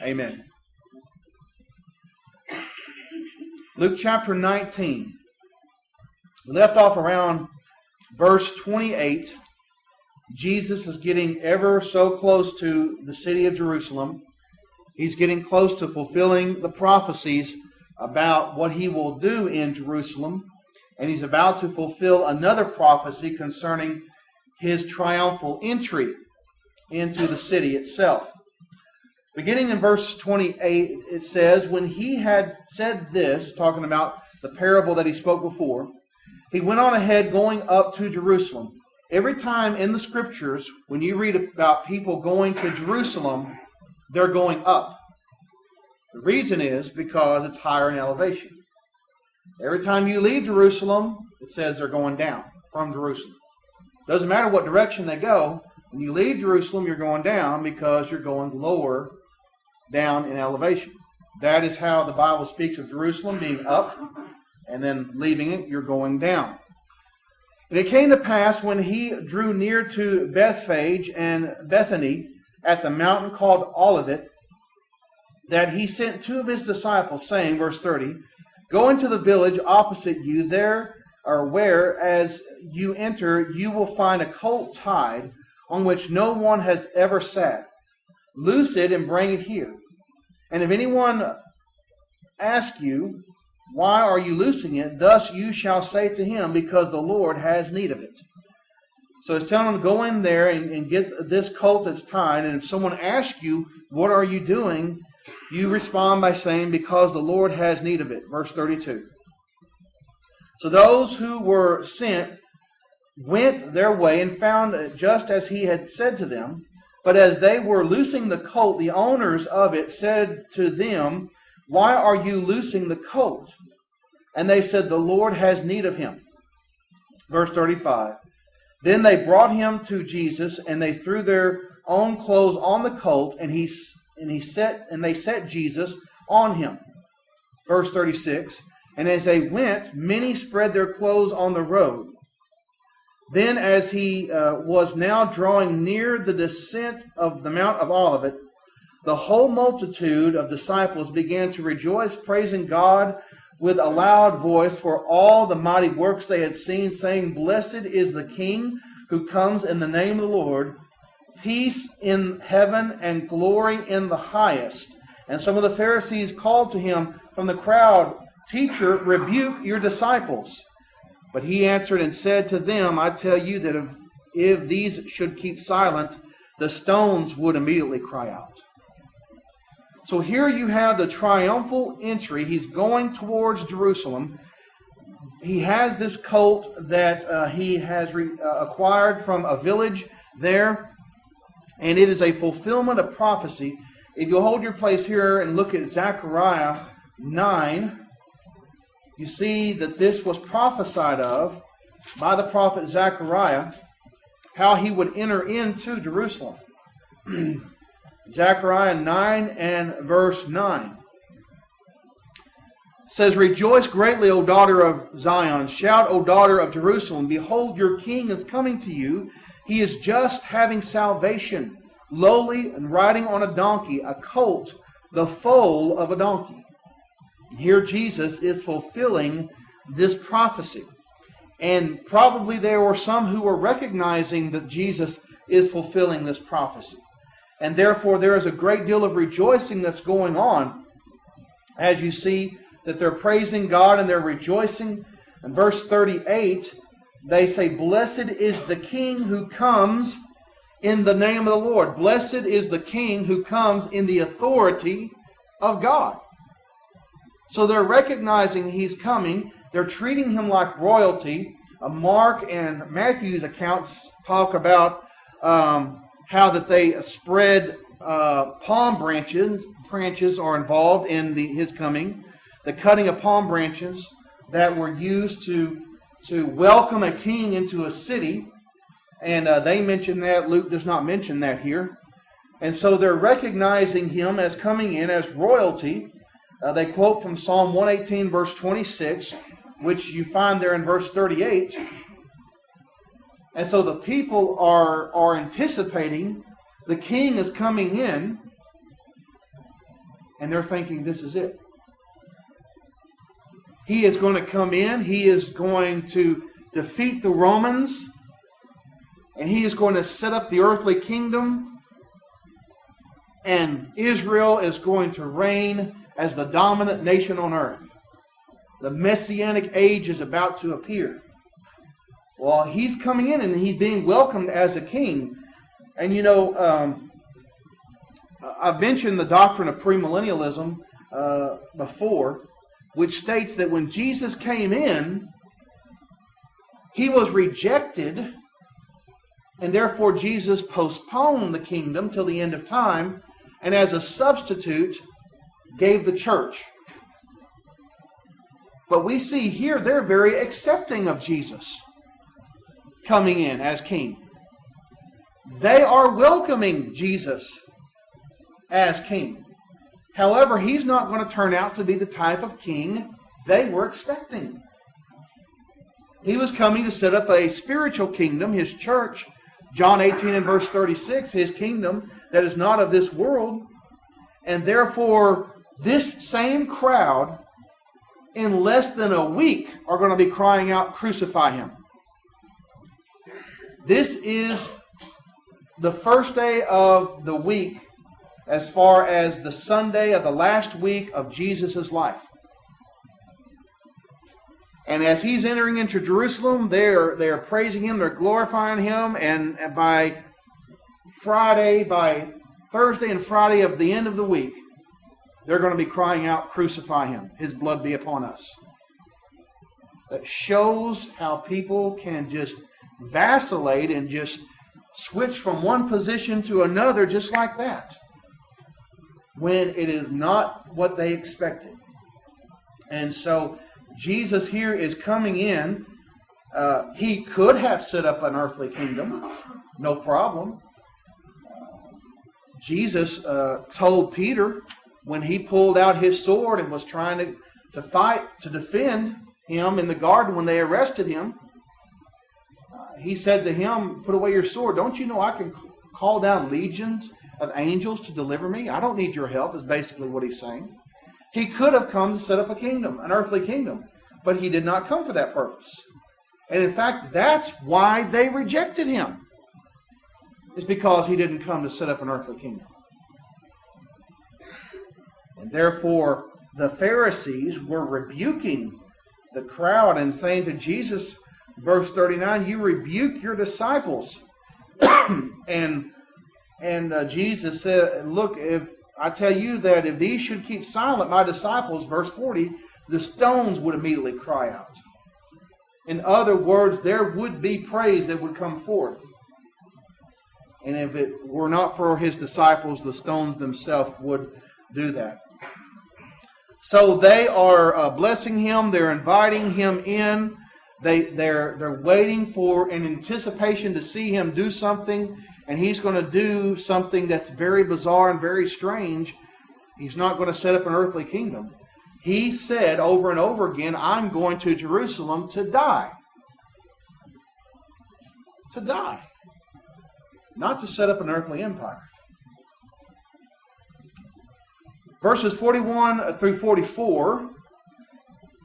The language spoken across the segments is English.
Amen. Luke chapter 19. We left off around verse 28. Jesus is getting ever so close to the city of Jerusalem. He's getting close to fulfilling the prophecies about what he will do in Jerusalem. And he's about to fulfill another prophecy concerning his triumphal entry into the city itself. Beginning in verse 28, it says, when he had said this, talking about the parable that he spoke before, he went on ahead going up to Jerusalem. Every time in the Scriptures, when you read about people going to Jerusalem, they're going up. The reason is because it's higher in elevation. Every time you leave Jerusalem, it says they're going down from Jerusalem. Doesn't matter what direction they go. When you leave Jerusalem, you're going down because you're going lower down in elevation. That is how the Bible speaks of Jerusalem being up, and then leaving it, you're going down. And it came to pass when he drew near to Bethphage and Bethany at the mountain called Olivet, that he sent two of his disciples, saying, verse 30, go into the village opposite you, there or where as you enter you will find a colt tied, on which no one has ever sat. Loose it and bring it here. And if anyone ask you, why are you loosing it? Thus you shall say to him, because the Lord has need of it. So it's telling them, go in there and get this colt that's tied. And if someone asks you, what are you doing? You respond by saying, because the Lord has need of it. Verse 32. So those who were sent went their way and found it just as he had said to them. But as they were loosing the colt, the owners of it said to them, why are you loosing the colt? And they said, the Lord has need of him. Verse 35. Then they brought him to Jesus, and they threw their own clothes on the colt, and they set Jesus on him. Verse 36. And as they went, many spread their clothes on the road. Then as he was now drawing near the descent of the Mount of Olivet, the whole multitude of disciples began to rejoice, praising God with a loud voice for all the mighty works they had seen, saying, blessed is the King who comes in the name of the Lord, peace in heaven and glory in the highest. And some of the Pharisees called to him from the crowd, Teacher, rebuke your disciples. But he answered and said to them, I tell you that if these should keep silent, the stones would immediately cry out. So here you have the triumphal entry. He's going towards Jerusalem. He has this colt that he has acquired from a village there. And it is a fulfillment of prophecy. If you'll hold your place here and look at Zechariah 9, you see that this was prophesied of by the prophet Zechariah, how he would enter into Jerusalem. Zechariah 9 and verse 9 says, rejoice greatly, O daughter of Zion. Shout, O daughter of Jerusalem. Behold, your king is coming to you. He is just, having salvation, lowly and riding on a donkey, a colt, the foal of a donkey. Here Jesus is fulfilling this prophecy. And probably there were some who were recognizing that Jesus is fulfilling this prophecy. And therefore there is a great deal of rejoicing that's going on as you see that they're praising God and they're rejoicing. In verse 38, they say, blessed is the King who comes in the name of the Lord. Blessed is the King who comes in the authority of God. So they're recognizing he's coming. They're treating him like royalty. Mark and Matthew's accounts talk about how that they spread palm branches. Branches are involved in his coming. The cutting of palm branches that were used to welcome a king into a city. And they mention that. Luke does not mention that here. And so they're recognizing him as coming in as royalty. They quote from Psalm 118, verse 26, which you find there in verse 38. And so the people are anticipating the king is coming in. And they're thinking this is it. He is going to come in. He is going to defeat the Romans. And he is going to set up the earthly kingdom. And Israel is going to reign as the dominant nation on earth. The Messianic age is about to appear. Well, he's coming in and he's being welcomed as a king. And you know, I've mentioned the doctrine of premillennialism before, which states that when Jesus came in, he was rejected, and therefore Jesus postponed the kingdom till the end of time, and as a substitute gave the church. But we see here they're very accepting of Jesus coming in as king. They are welcoming Jesus as king. However, he's not going to turn out to be the type of king they were expecting. He was coming to set up a spiritual kingdom, his church. John 18 and verse 36, his kingdom that is not of this world. And therefore, this same crowd, in less than a week, are going to be crying out, "Crucify him." This is the first day of the week as far as the Sunday of the last week of Jesus' life. And as he's entering into Jerusalem, they're praising him, they're glorifying him, and by Thursday and Friday of the end of the week, they're going to be crying out, "Crucify him, his blood be upon us." That shows how people can just vacillate and just switch from one position to another just like that, when it is not what they expected. And so Jesus here is coming in. He could have set up an earthly kingdom, no problem. Jesus told Peter when he pulled out his sword and was trying to fight to defend him in the garden when they arrested him, he said to him, "Put away your sword. Don't you know I can call down legions of angels to deliver me? I don't need your help," is basically what he's saying. He could have come to set up a kingdom, an earthly kingdom, but he did not come for that purpose. And in fact, that's why they rejected him. It's because he didn't come to set up an earthly kingdom. And therefore, the Pharisees were rebuking the crowd and saying to Jesus, verse 39, "You rebuke your disciples." and Jesus said, "Look, if I tell you that if these should keep silent, my disciples," verse 40, "the stones would immediately cry out." In other words, there would be praise that would come forth. And if it were not for his disciples, the stones themselves would do that. So they are blessing him. They're inviting him in. They're waiting for an anticipation to see him do something. And he's going to do something that's very bizarre and very strange. He's not going to set up an earthly kingdom. He said over and over again, "I'm going to Jerusalem to die." To die. Not to set up an earthly empire. Verses 41 through 44,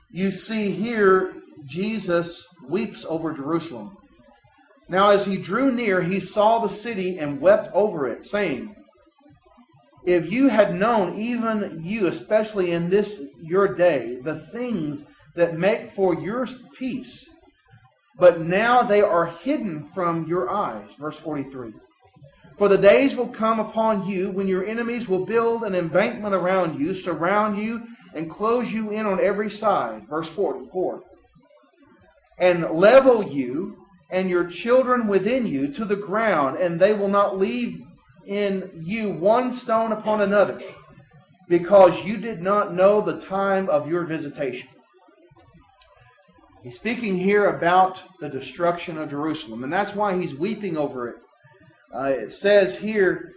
you see here Jesus weeps over Jerusalem. "Now as he drew near, he saw the city and wept over it, saying, If you had known, even you, especially in this your day, the things that make for your peace, but now they are hidden from your eyes." Verse 43. "For the days will come upon you when your enemies will build an embankment around you, surround you, and close you in on every side." Verse 44. "And level you and your children within you to the ground, and they will not leave in you one stone upon another, because you did not know the time of your visitation." He's speaking here about the destruction of Jerusalem, and that's why he's weeping over it. It says here,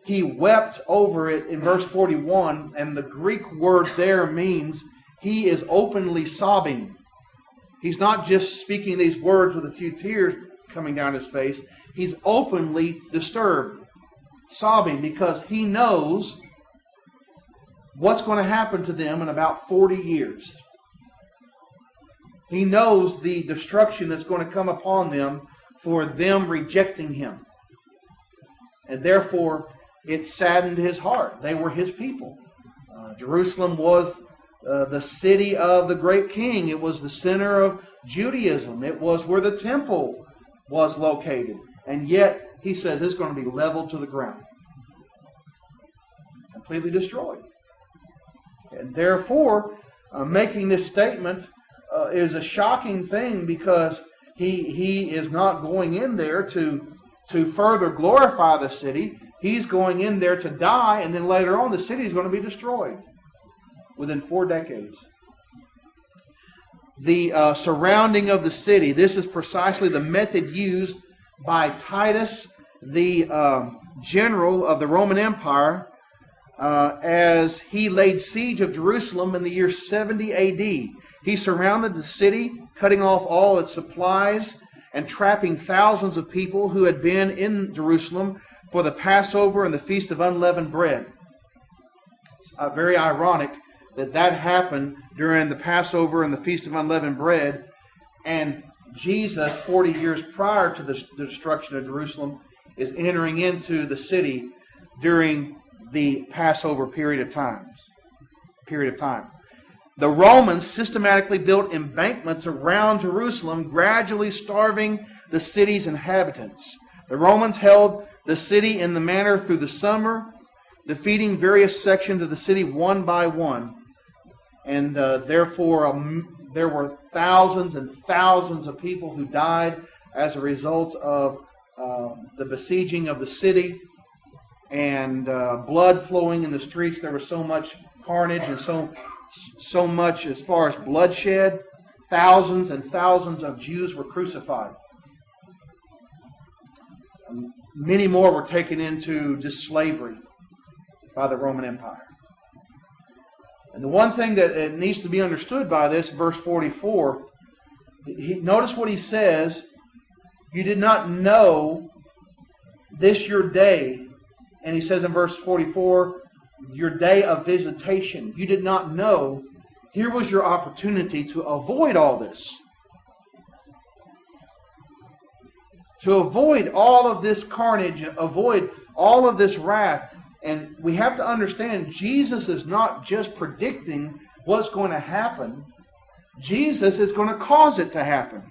he wept over it in verse 41, and the Greek word there means he is openly sobbing. He's not just speaking these words with a few tears coming down his face. He's openly disturbed, sobbing, because he knows what's going to happen to them in about 40 years. He knows the destruction that's going to come upon them for them rejecting Him. And therefore, it saddened His heart. They were His people. Jerusalem was the city of the great king. It was the center of Judaism. It was where the temple was located. And yet, He says it's going to be leveled to the ground. Completely destroyed. And therefore, making this statement is a shocking thing, because he is not going in there to further glorify the city. He's going in there to die, and then later on the city is going to be destroyed within 4 decades. The surrounding of the city, this is precisely the method used by Titus, the general of the Roman Empire, as he laid siege of Jerusalem in the year 70 A.D. He surrounded the city, cutting off all its supplies and trapping thousands of people who had been in Jerusalem for the Passover and the Feast of Unleavened Bread. It's very ironic that happened during the Passover and the Feast of Unleavened Bread, and Jesus, 40 years prior to the destruction of Jerusalem, is entering into the city during the Passover period of time. The Romans systematically built embankments around Jerusalem, gradually starving the city's inhabitants. The Romans held the city in the manner through the summer, defeating various sections of the city one by one. And therefore, there were thousands and thousands of people who died as a result of the besieging of the city, and blood flowing in the streets. There was so much carnage and so much as far as bloodshed. Thousands and thousands of Jews were crucified. Many more were taken into just slavery by the Roman Empire. And the one thing that needs to be understood by this, verse 44, notice what he says: you did not know this your day. And he says in verse 44, your day of visitation. You did not know. Here was your opportunity to avoid all this. To avoid all of this carnage, avoid all of this wrath. And we have to understand, Jesus is not just predicting what's going to happen. Jesus is going to cause it to happen.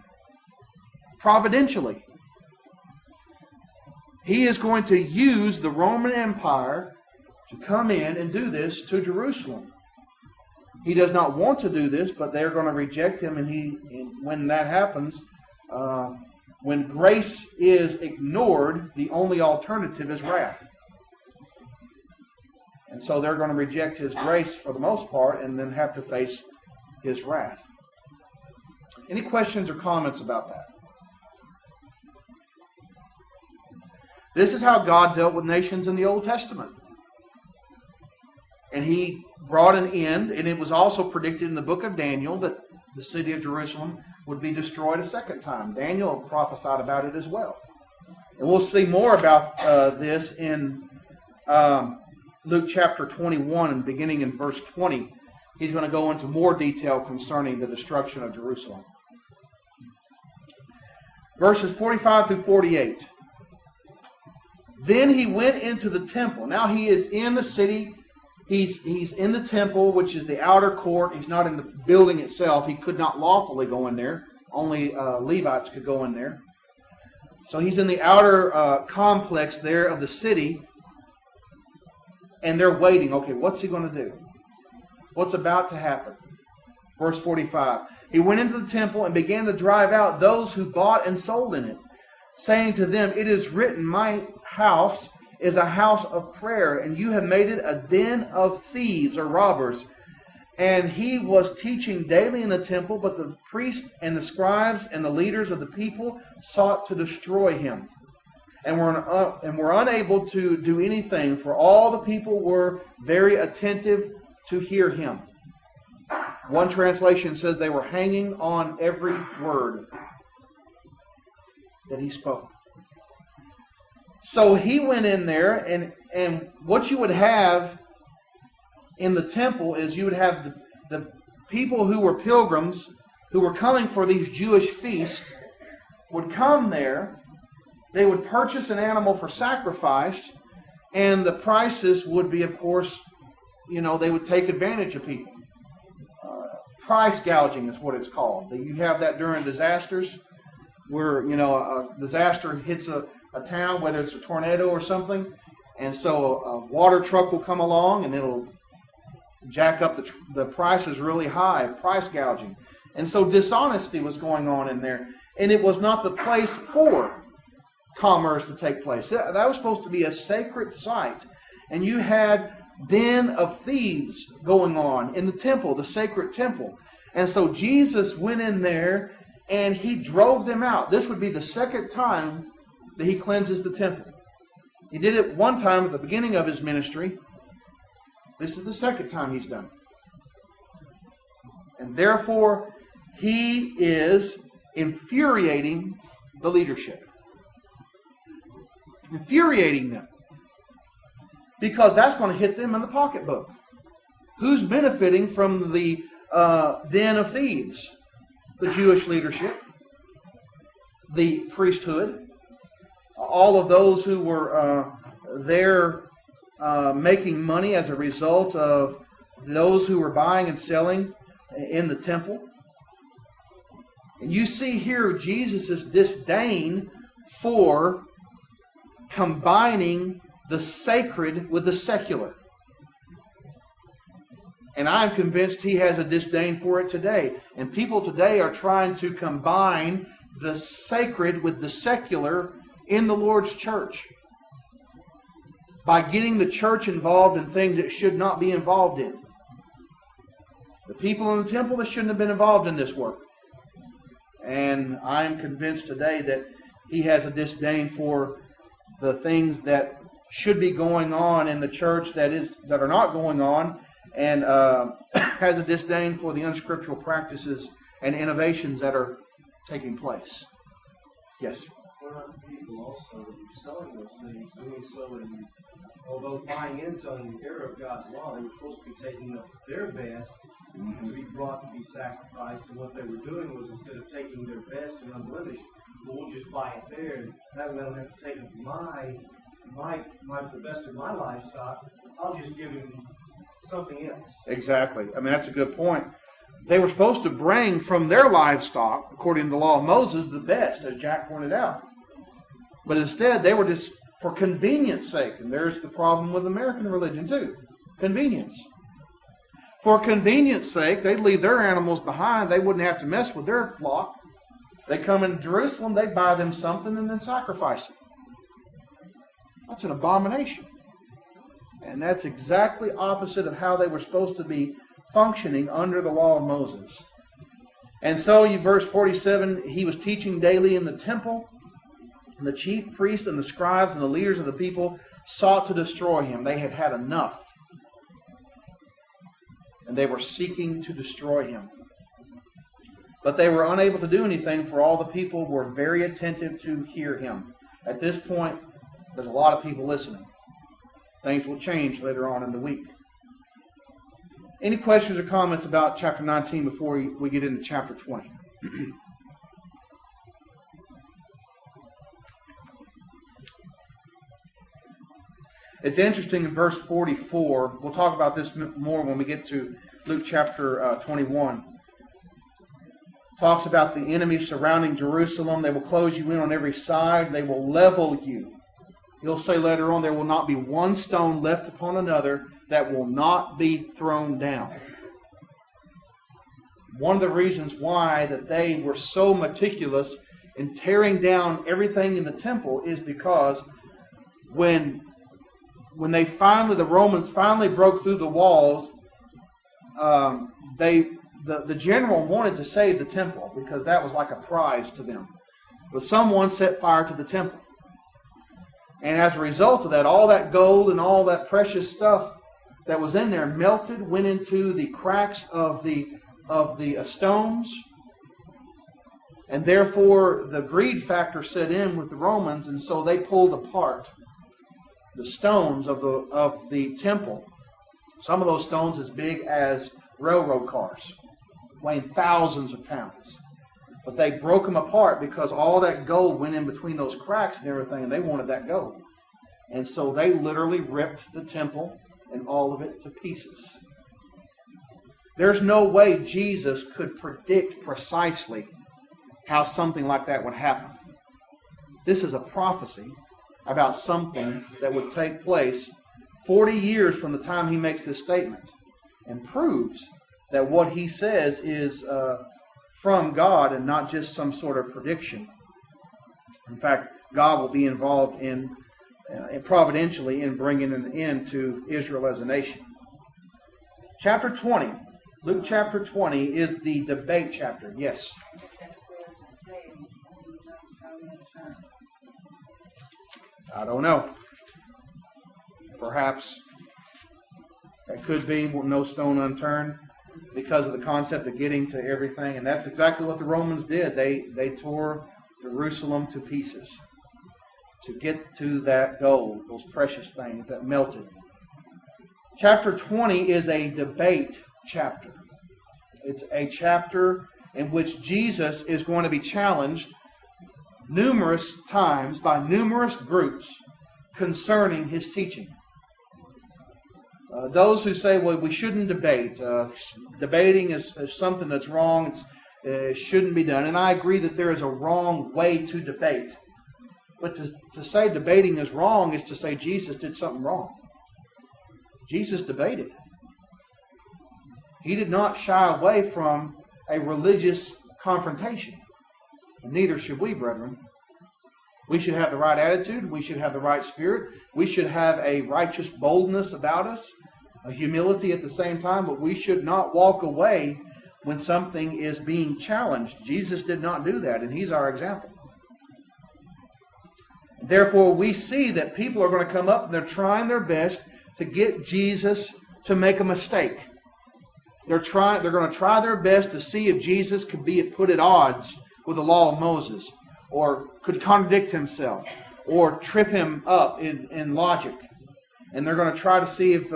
Providentially. He is going to use the Roman Empire to come in and do this to Jerusalem. He does not want to do this, but they're going to reject him. And when that happens, when grace is ignored, the only alternative is wrath. And so they're going to reject His grace for the most part and then have to face His wrath. Any questions or comments about that? This is how God dealt with nations in the Old Testament. And He brought an end, and it was also predicted in the book of Daniel that the city of Jerusalem would be destroyed a second time. Daniel prophesied about it as well. And we'll see more about this in Luke chapter 21, and beginning in verse 20. He's going to go into more detail concerning the destruction of Jerusalem. Verses 45 through 48. Then he went into the temple. Now he is in the city. He's in the temple, which is the outer court. He's not in the building itself. He could not lawfully go in there. Only Levites could go in there. So he's in the outer complex there of the city. And they're waiting. Okay, what's he going to do? What's about to happen? Verse 45. He went into the temple and began to drive out those who bought and sold in it, saying to them, it is written, my house is a house of prayer, and you have made it a den of thieves or robbers. And he was teaching daily in the temple, but the priests and the scribes and the leaders of the people sought to destroy him, and were unable to do anything, for all the people were very attentive to hear him. One translation says they were hanging on every word that he spoke. So he went in there, and what you would have in the temple is you would have the people who were pilgrims, who were coming for these Jewish feasts, would come there. They would purchase an animal for sacrifice, and the prices would be, of course, they would take advantage of people. Price gouging is what it's called. You have that during disasters, where a disaster hits a town, whether it's a tornado or something, and so a water truck will come along and it'll jack up the prices really high, price gouging. And so dishonesty was going on in there, and it was not the place for commerce to take place. That was supposed to be a sacred site, and you had den of thieves going on in the temple, the sacred temple. And so Jesus went in there and he drove them out. This would be the second time that he cleanses the temple. He did it one time at the beginning of his ministry. This is the second time he's done it. And therefore, he is infuriating the leadership. Infuriating them. Because that's going to hit them in the pocketbook. Who's benefiting from the den of thieves? The Jewish leadership, the priesthood, all of those who were there making money as a result of those who were buying and selling in the temple. And you see here Jesus' disdain for combining the sacred with the secular. And I'm convinced he has a disdain for it today. And people today are trying to combine the sacred with the secular in the Lord's church by getting the church involved in things it should not be involved in. The people in the temple that shouldn't have been involved in this work. And I'm convinced today that he has a disdain for the things that should be going on in the church that are not going on, and has a disdain for the unscriptural practices and innovations that are taking place. Yes? There are people also selling those things, doing so in, although buying and selling in error of God's law, they were supposed to be taking up their best to be brought to be sacrificed, and what they were doing was, instead of taking their best and unblemished, we'll just buy it there, and that way I don't have to take up the best of my livestock. I'll just give him something else. Exactly. I mean, that's a good point. They were supposed to bring from their livestock, according to the law of Moses, the best, as Jack pointed out. But instead, they were just for convenience sake. And there's the problem with American religion too. Convenience. For convenience sake, they'd leave their animals behind. They wouldn't have to mess with their flock. They come in Jerusalem, they buy them something and then sacrifice it. That's an abomination. And that's exactly opposite of how they were supposed to be functioning under the law of Moses. And so, verse 47, he was teaching daily in the temple, and the chief priests and the scribes and the leaders of the people sought to destroy him. They had had enough. And they were seeking to destroy him. But they were unable to do anything, for all the people were very attentive to hear him. At this point, there's a lot of people listening. Things will change later on in the week. Any questions or comments about chapter 19 before we get into chapter 20? It's interesting in verse 44. We'll talk about this more when we get to Luke chapter 21. Talks about the enemies surrounding Jerusalem. They will close you in on every side. They will level you. He'll say later on, there will not be one stone left upon another that will not be thrown down. One of the reasons why that they were so meticulous in tearing down everything in the temple is because when the Romans finally broke through the walls, the general wanted to save the temple because that was like a prize to them. But someone set fire to the temple. And as a result of that, all that gold and all that precious stuff that was in there melted, went into the cracks of the stones. And therefore, the greed factor set in with the Romans, and so they pulled apart the stones of the temple Some of those stones as big as railroad cars, weighing thousands of pounds. But they broke them apart because all that gold went in between those cracks and everything, and they wanted that gold. And so they literally ripped the temple and all of it to pieces. There's no way Jesus could predict precisely how something like that would happen. This is a prophecy about something that would take place 40 years from the time he makes this statement, and proves that what he says is from God and not just some sort of prediction. In fact, God will be involved in providentially in bringing an end to Israel as a nation. Chapter 20. Luke chapter 20 is the debate chapter. Yes? I don't know. Perhaps it could be no stone unturned because of the concept of getting to everything. And that's exactly what the Romans did. They tore Jerusalem to pieces to get to that gold, those precious things that melted. Chapter 20 is a debate chapter. It's a chapter in which Jesus is going to be challenged numerous times by numerous groups concerning his teaching. Those who say, well, we shouldn't debate. Debating is something that's wrong. It shouldn't be done. And I agree that there is a wrong way to debate. But to say debating is wrong is to say Jesus did something wrong. Jesus debated. He did not shy away from a religious confrontation. And neither should we, brethren. We should have the right attitude. We should have the right spirit. We should have a righteous boldness about us, a humility at the same time, but we should not walk away when something is being challenged. Jesus did not do that, and he's our example. Therefore, we see that people are going to come up and they're trying their best to get Jesus to make a mistake. They're going to try their best to see if Jesus could be put at odds with the law of Moses, or could contradict himself, or trip him up in logic. And they're going to try to see if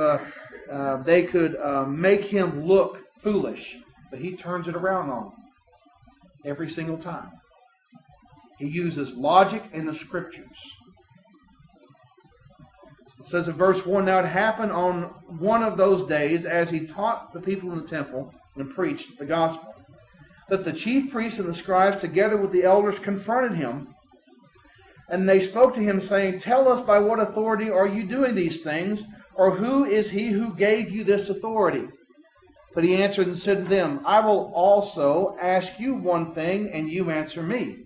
they could make him look foolish. But he turns it around on them every single time. He uses logic in the Scriptures. It says in verse 1, now it happened on one of those days as he taught the people in the temple and preached the gospel, that the chief priests and the scribes together with the elders confronted him. And they spoke to him, saying, tell us, by what authority are you doing these things? Or who is he who gave you this authority? But he answered and said to them, I will also ask you one thing, and you answer me.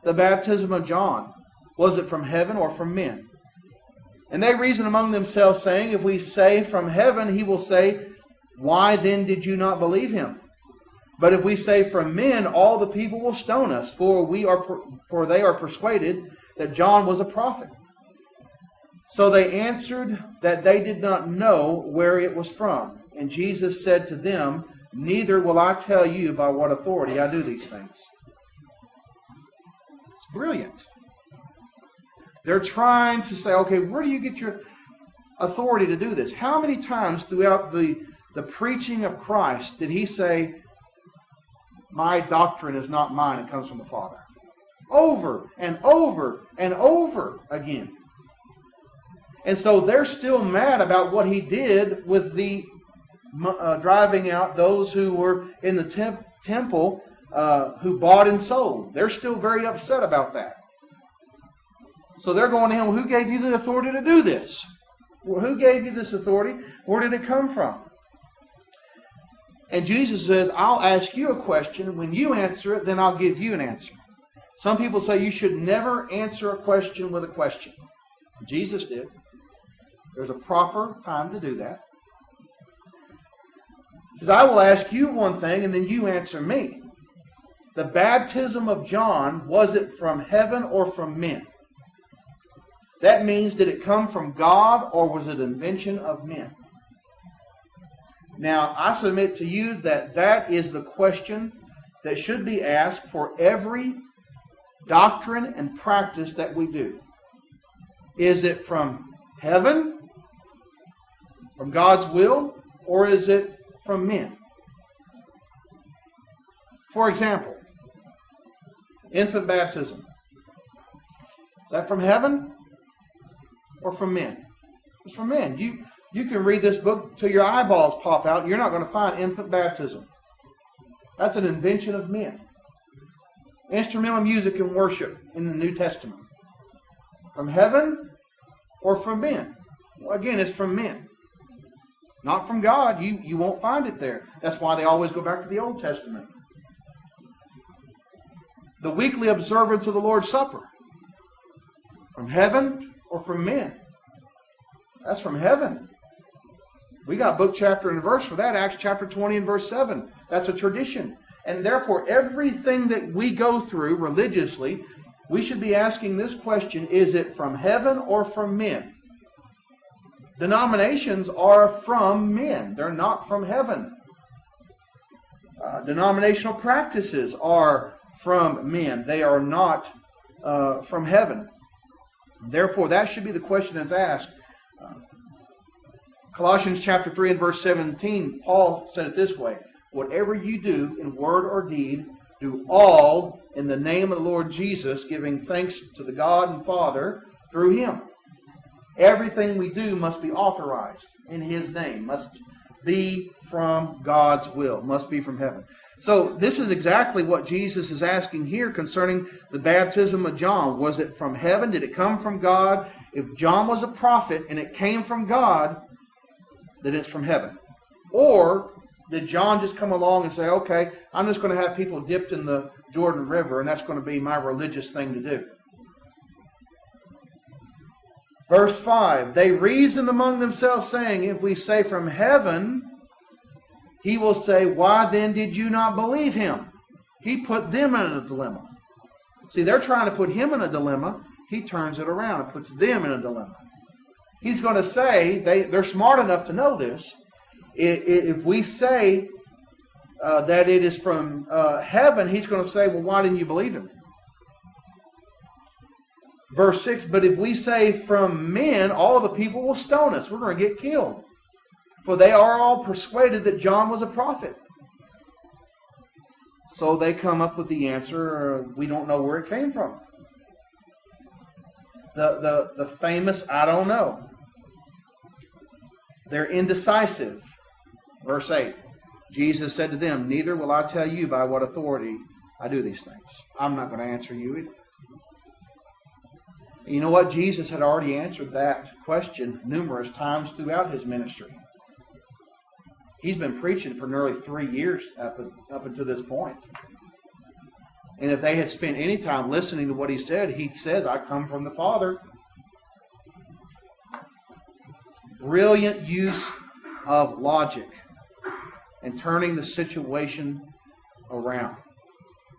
The baptism of John, was it from heaven or from men? And they reasoned among themselves, saying, if we say from heaven, he will say, why then did you not believe him? But if we say from men, all the people will stone us, for they are persuaded that John was a prophet. So they answered that they did not know where it was from. And Jesus said to them, neither will I tell you by what authority I do these things. It's brilliant. They're trying to say, okay, where do you get your authority to do this? How many times throughout the preaching of Christ did he say, my doctrine is not mine, it comes from the Father? Over and over and over again. And so they're still mad about what he did with the driving out those who were in the temple who bought and sold. They're still very upset about that. So they're going to him, who gave you the authority to do this? Well, who gave you this authority? Where did it come from? And Jesus says, I'll ask you a question. When you answer it, then I'll give you an answer. Some people say you should never answer a question with a question. Jesus did. There's a proper time to do that. He says, I will ask you one thing, and then you answer me. The baptism of John, was it from heaven or from men? That means, did it come from God, or was it an invention of men? Now, I submit to you that that is the question that should be asked for every doctrine and practice that we do. Is it from heaven, from God's will, or is it from men? For example, infant baptism. Is that from heaven or from men? It's from men. You can read this book till your eyeballs pop out and you're not going to find infant baptism. That's an invention of men. Instrumental music and worship in the New Testament. From heaven or from men? Well, again, it's from men. Not from God. You won't find it there. That's why they always go back to the Old Testament. The weekly observance of the Lord's Supper. From heaven or from men? That's from heaven. We got book, chapter, and verse for that. Acts chapter 20 and verse 7. That's a tradition. And therefore, everything that we go through religiously, we should be asking this question, is it from heaven or from men? Denominations are from men. They're not from heaven. Denominational practices are from men. They are not from heaven. Therefore, that should be the question that's asked. Colossians chapter 3 and verse 17, Paul said it this way, whatever you do in word or deed, do all in the name of the Lord Jesus, giving thanks to the God and Father through Him. Everything we do must be authorized in His name, must be from God's will, must be from heaven. So this is exactly what Jesus is asking here concerning the baptism of John. Was it from heaven? Did it come from God? If John was a prophet and it came from God, then it's from heaven. Or did John just come along and say, okay, I'm just going to have people dipped in the Jordan River and that's going to be my religious thing to do? Verse 5, they reasoned among themselves saying, if we say from heaven, He will say, why then did you not believe Him? He put them in a dilemma. See, they're trying to put Him in a dilemma. He turns it around and puts them in a dilemma. He's going to say, they're smart enough to know this. If we say that it is from heaven, He's going to say, well, why didn't you believe Him? Verse 6, but if we say from men, all the people will stone us. We're going to get killed. For they are all persuaded that John was a prophet. So they come up with the answer, we don't know where it came from. The famous, I don't know. They're indecisive. Verse 8, Jesus said to them, neither will I tell you by what authority I do these things. I'm not going to answer you either. You know what? Jesus had already answered that question numerous times throughout His ministry. He's been preaching for nearly 3 years up until this point. And if they had spent any time listening to what He said, He says, I come from the Father. Brilliant use of logic and turning the situation around.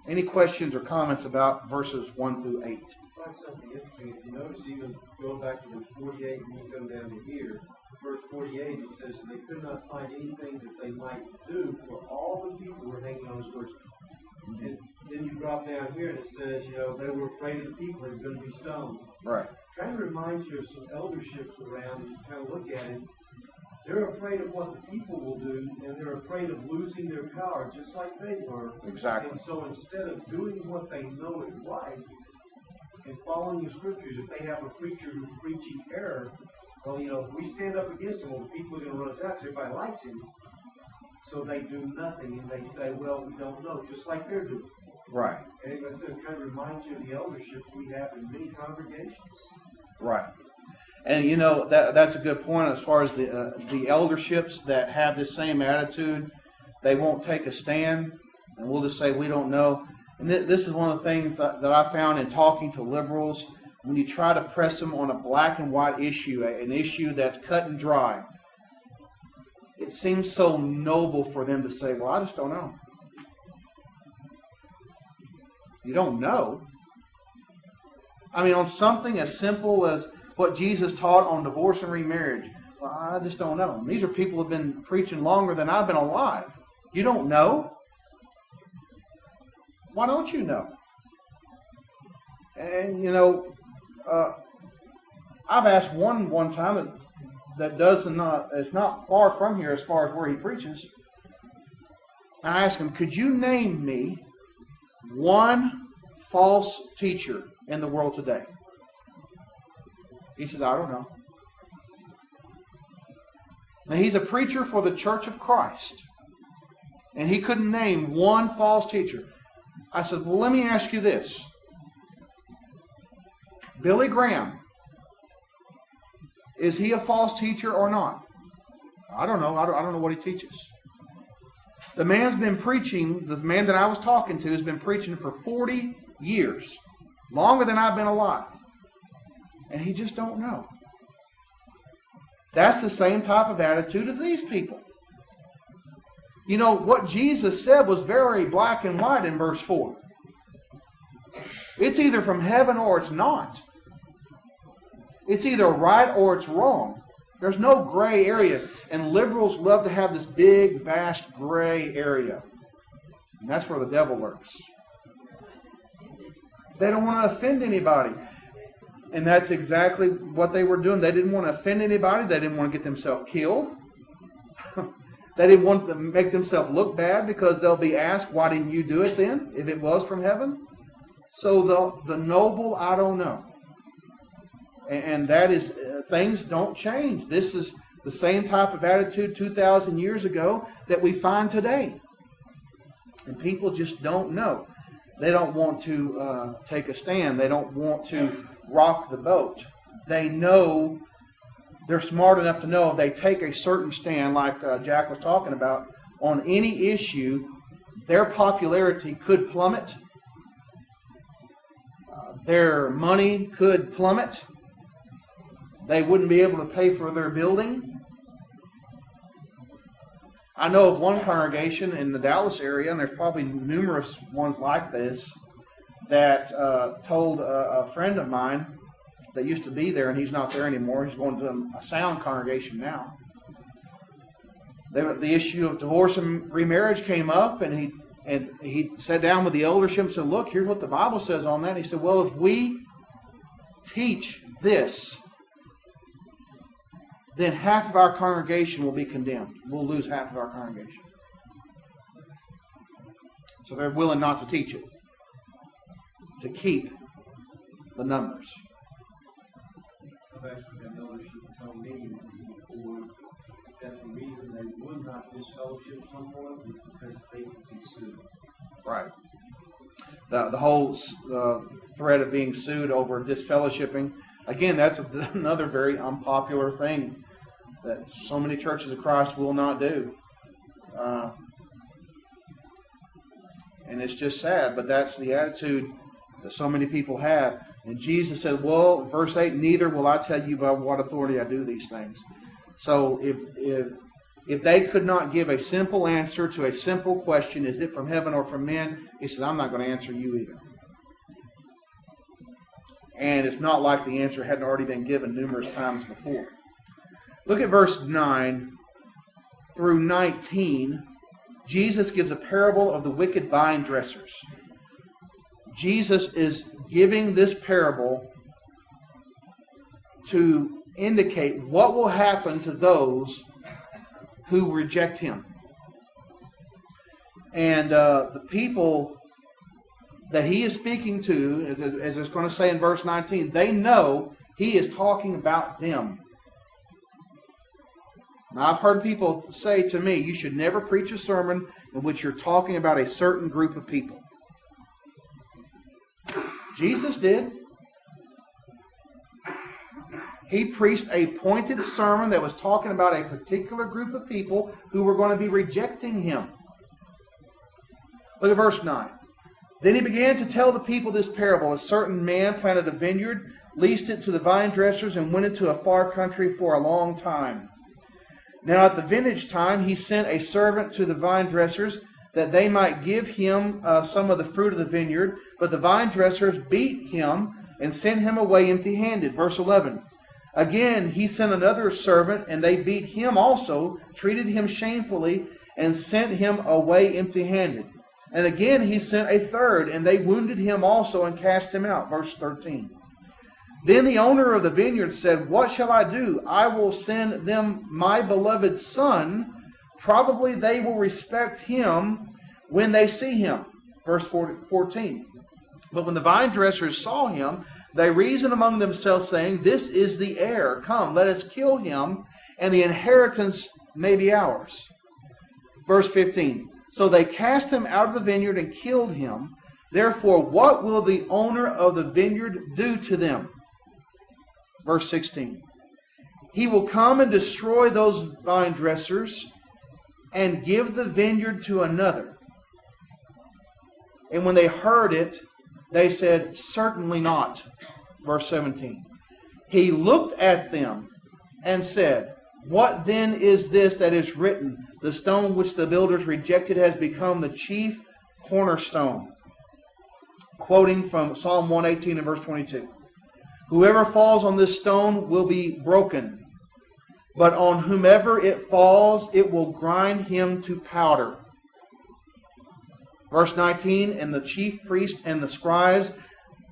Any questions or comments about verses 1 through 8? I find something interesting. If you notice, even going back to verse 48 and you come down to here, verse 48, it says they could not find anything that they might do, for all the people were hanging on His words. And then you drop down here and it says, they were afraid of the people, they were going to be stoned. Right. Kind of reminds you of some elderships around as you kind of look at it. They're afraid of what the people will do, and they're afraid of losing their power, just like they were. Exactly. And so instead of doing what they know is right, and following the Scriptures, if they have a preacher who's preaching error, well, if we stand up against him, well, the people are going to run us out because everybody likes him. So they do nothing, and they say, well, we don't know, just like they're doing. Right. And it kind of reminds you of the elderships we have in many congregations. Right. And that's a good point as far as the elderships that have the same attitude. They won't take a stand, and we'll just say we don't know. And this is one of the things that I found in talking to liberals. When you try to press them on a black and white issue, an issue that's cut and dry, it seems so noble for them to say, well, I just don't know. You don't know? I mean, on something as simple as what Jesus taught on divorce and remarriage, well, I just don't know. And these are people who have been preaching longer than I've been alive. You don't know? Why don't you know? And, I've asked one time, that it's not far from here as far as where he preaches. I asked him, could you name me one false teacher in the world today? He says, I don't know. Now, he's a preacher for the Church of Christ. And he couldn't name one false teacher. I said, well, let me ask you this. Billy Graham, is he a false teacher or not? I don't know. I don't know what he teaches. The man's been preaching, the man that I was talking to has been preaching for 40 years. Longer than I've been alive. And he just don't know. That's the same type of attitude of these people. You know, what Jesus said was very black and white in verse 4. It's either from heaven or it's not. It's either right or it's wrong. There's no gray area. And liberals love to have this big, vast gray area. And that's where the devil lurks. They don't want to offend anybody. And that's exactly what they were doing. They didn't want to offend anybody. They didn't want to get themselves killed. They didn't want to make themselves look bad because they'll be asked, why didn't you do it then, if it was from heaven? So the noble, I don't know. And that is, things don't change. This is the same type of attitude 2,000 years ago that we find today. And people just don't know. They don't want to take a stand. They don't want to rock the boat. They know, they're smart enough to know if they take a certain stand, like Jack was talking about, on any issue, their popularity could plummet. Their money could plummet. They wouldn't be able to pay for their building. I know of one congregation in the Dallas area, and there's probably numerous ones like this, that told a friend of mine that used to be there, and he's not there anymore. He's going to a sound congregation now. The issue of divorce and remarriage came up, and he sat down with the eldership and said, look, here's what the Bible says on that. And he said, well, if we teach this, then half of our congregation will be condemned. We'll lose half of our congregation. So they're willing not to teach it, to keep the numbers. I've actually had eldership tell me before that the reason they would not disfellowship someone is because they could be sued. Right. The whole threat of being sued over disfellowshipping, again, that's another very unpopular thing that so many churches of Christ will not do. And it's just sad, but that's the attitude that so many people have. And Jesus said, well, verse 8, neither will I tell you by what authority I do these things. So if they could not give a simple answer to a simple question, is it from heaven or from men? He said, I'm not going to answer you either. And it's not like the answer hadn't already been given numerous times before. Look at verse 9 through 19. Jesus gives a parable of the wicked vine dressers. Jesus is giving this parable to indicate what will happen to those who reject him. And the people that he is speaking to, as it's going to say in verse 19, they know he is talking about them. Now, I've heard people say to me, you should never preach a sermon in which you're talking about a certain group of people. Jesus did. He preached a pointed sermon that was talking about a particular group of people who were going to be rejecting him. Look at verse 9. Then he began to tell the people this parable. A certain man planted a vineyard, leased it to the vine dressers, and went into a far country for a long time. Now at the vintage time he sent a servant to the vine dressers that they might give him some of the fruit of the vineyard. But the vine dressers beat him and sent him away empty-handed. Verse 11. Again he sent another servant, and they beat him also, treated him shamefully, and sent him away empty-handed. And again he sent a third, and they wounded him also and cast him out. Verse 13. Then the owner of the vineyard said, "What shall I do? I will send them my beloved son. Probably they will respect him when they see him." Verse 14. But when the vine dressers saw him, they reasoned among themselves, saying, "This is the heir. Come, let us kill him, and the inheritance may be ours." Verse 15. So they cast him out of the vineyard and killed him. Therefore, what will the owner of the vineyard do to them? Verse 16. He will come and destroy those vine dressers and give the vineyard to another. And when they heard it, they said, "Certainly not." Verse 17. He looked at them and said, "What then is this that is written? The stone which the builders rejected has become the chief cornerstone." Quoting from Psalm 118 and verse 22. "Whoever falls on this stone will be broken, but on whomever it falls, it will grind him to powder." Verse 19, "And the chief priest and the scribes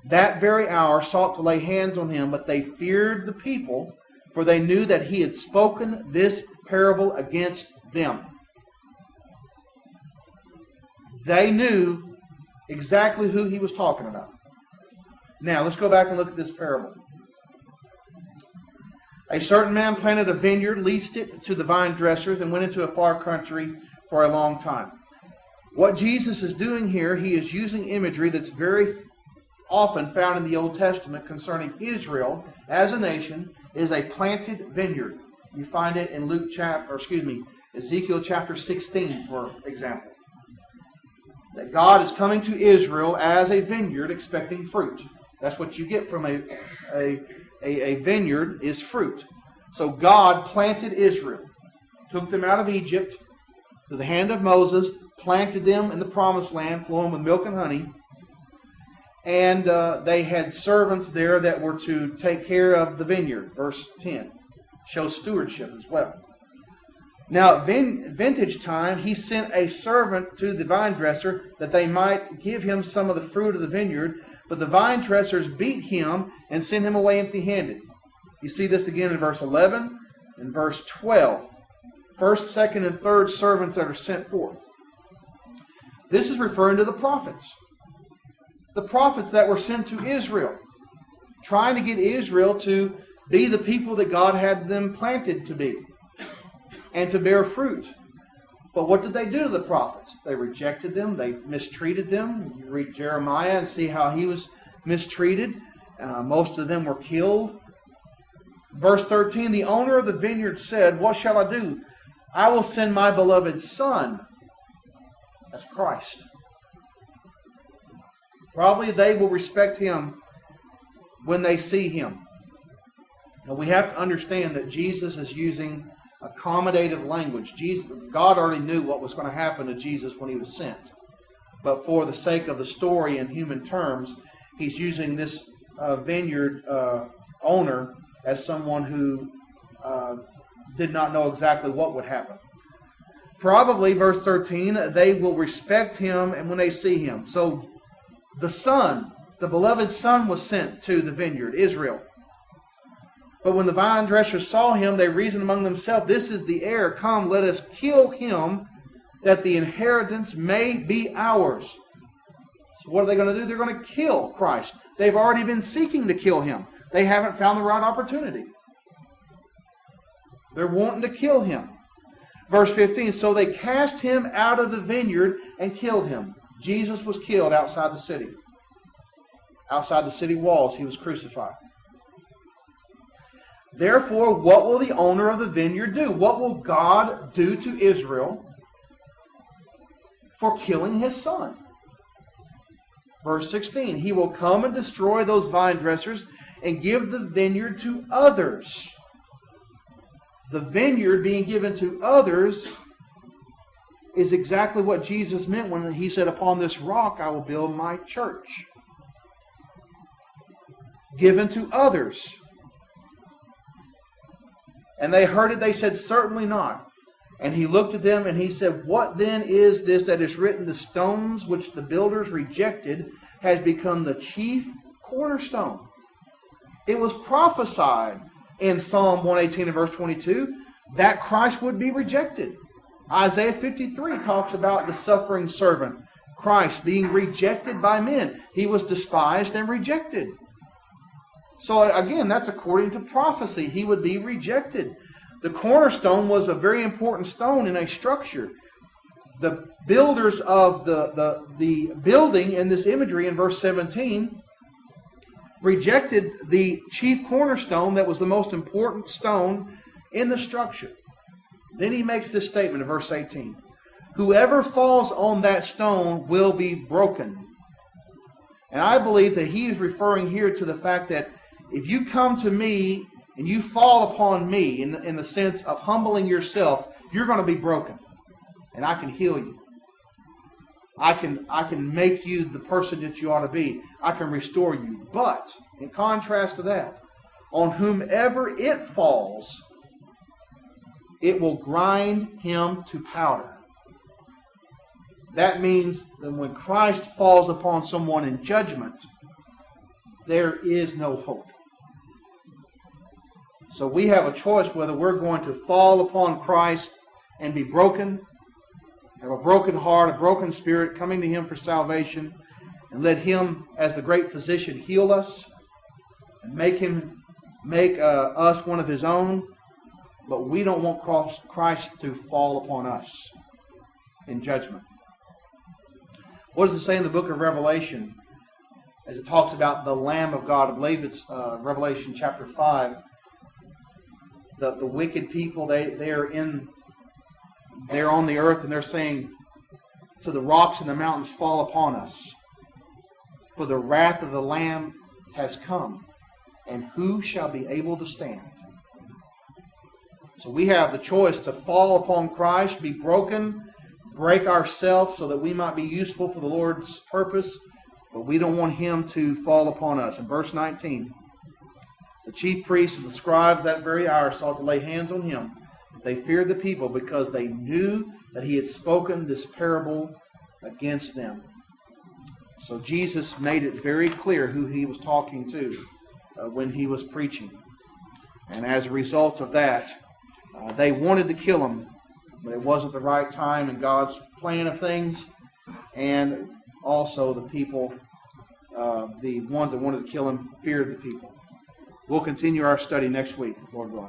that very hour sought to lay hands on him, but they feared the people, for they knew that he had spoken this parable against them." They knew exactly who he was talking about. Now, let's go back and look at this parable. A certain man planted a vineyard, leased it to the vine dressers, and went into a far country for a long time. What Jesus is doing here, he is using imagery that's very often found in the Old Testament concerning Israel as a nation, is a planted vineyard. You find it in Ezekiel chapter 16, for example. That God is coming to Israel as a vineyard expecting fruit. That's what you get from a vineyard, is fruit. So God planted Israel, took them out of Egypt to the hand of Moses, planted them in the promised land flowing with milk and honey. And they had servants there that were to take care of the vineyard. Verse 10 shows stewardship as well. Now, at vintage time, he sent a servant to the vine dresser that they might give him some of the fruit of the vineyard. But the vine dressers beat him and sent him away empty-handed. You see this again in verse 11 and verse 12. First, second, and third servants that are sent forth. This is referring to the prophets. The prophets that were sent to Israel, trying to get Israel to be the people that God had them planted to be and to bear fruit. But what did they do to the prophets? They rejected them. They mistreated them. You read Jeremiah and see how he was mistreated. Most of them were killed. Verse 13, the owner of the vineyard said, "What shall I do? I will send my beloved son." That's Christ. Probably they will respect him when they see him. Now we have to understand that Jesus is using accommodative language. God already knew what was going to happen to Jesus when he was sent. But for the sake of the story in human terms, he's using this vineyard owner as someone who did not know exactly what would happen. Probably, verse 13, they will respect him and when they see him. So the son, the beloved son, was sent to the vineyard, Israel. But when the vine dressers saw him, they reasoned among themselves, "This is the heir. Come, let us kill him, that the inheritance may be ours." So what are they going to do? They're going to kill Christ. They've already been seeking to kill him. They haven't found the right opportunity. They're wanting to kill him. Verse 15, so they cast him out of the vineyard and killed him. Jesus was killed outside the city. Outside the city walls, he was crucified. Therefore, what will the owner of the vineyard do? What will God do to Israel for killing his son? Verse 16, he will come and destroy those vine dressers and give the vineyard to others. The vineyard being given to others is exactly what Jesus meant when he said, "Upon this rock I will build my church." Given to others. And they heard it, they said, "Certainly not." And he looked at them and he said, "What then is this that is written? The stones which the builders rejected has become the chief cornerstone." It was prophesied in Psalm 118 and verse 22 that Christ would be rejected. Isaiah 53 talks about the suffering servant, Christ, being rejected by men. He was despised and rejected. So again, that's according to prophecy. He would be rejected. The cornerstone was a very important stone in a structure. The builders of the building in this imagery in verse 17 rejected the chief cornerstone that was the most important stone in the structure. Then he makes this statement in verse 18. Whoever falls on that stone will be broken. And I believe that he is referring here to the fact that if you come to me and you fall upon me in the sense of humbling yourself, you're going to be broken. And I can heal you. I can make you the person that you ought to be. I can restore you. But, in contrast to that, on whomever it falls, it will grind him to powder. That means that when Christ falls upon someone in judgment, there is no hope. So we have a choice whether we're going to fall upon Christ and be broken, have a broken heart, a broken spirit, coming to Him for salvation, and let Him, as the great physician, heal us and make us one of His own. But we don't want Christ to fall upon us in judgment. What does it say in the book of Revelation as it talks about the Lamb of God? I believe it's Revelation chapter 5. The wicked people, they're on the earth and they're saying to the rocks and the mountains, fall upon us. For the wrath of the Lamb has come, and who shall be able to stand? So we have the choice to fall upon Christ, be broken, break ourselves so that we might be useful for the Lord's purpose, but we don't want Him to fall upon us. In verse 19, the chief priests and the scribes that very hour sought to lay hands on Him. They feared the people because they knew that He had spoken this parable against them. So Jesus made it very clear who He was talking to when He was preaching. And as a result of that, they wanted to kill Him, but it wasn't the right time in God's plan of things. And also the people, the ones that wanted to kill Him, feared the people. We'll continue our study next week, Lord willing.